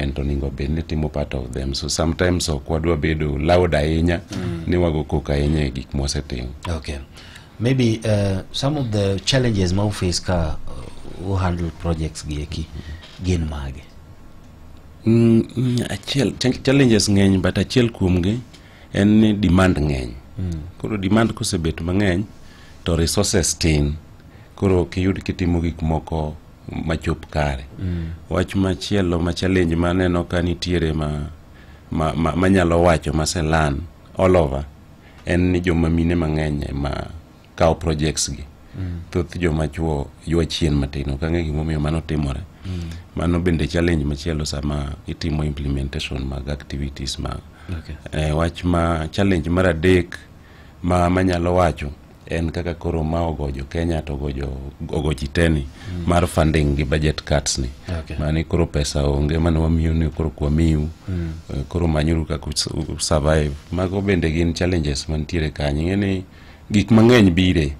government oningo bed ni timo part of them. So sometimes okwadwa bedo loud ahinya ni wago koka ahinya gik mosetimo. Okay. Maybe some of the challenges ma face ka who handle projects gieki gin mage? Challenges ngeny, but achiel kuomgi en ni demand ngeny. Koro demand kosebet mangeny to resources tin. Koro kiyud kitimo gik moko machop kare. Wach machielo ma challenge maneno ka nitiere manyalo wacho maselan all over en ni joma mine mangeny ma kao projects gi. Thoth joma chuo ywa chien matino ka ng'e gimomiyo mano timore. Mano bende challenge machielo sama itimo implementation mag activities ma. Wach ma challenge mar adek manyalo wacho en kaka koro ma ogojo Kenya to ogoji teni mar funding gi budget cuts ni. Mani koro pesa onge mano wamiyo ni koro kwa miu koro manyuru ka survive. Mago bende gin challenges mantiere kanyo. Ng'eni gik mang'eny bire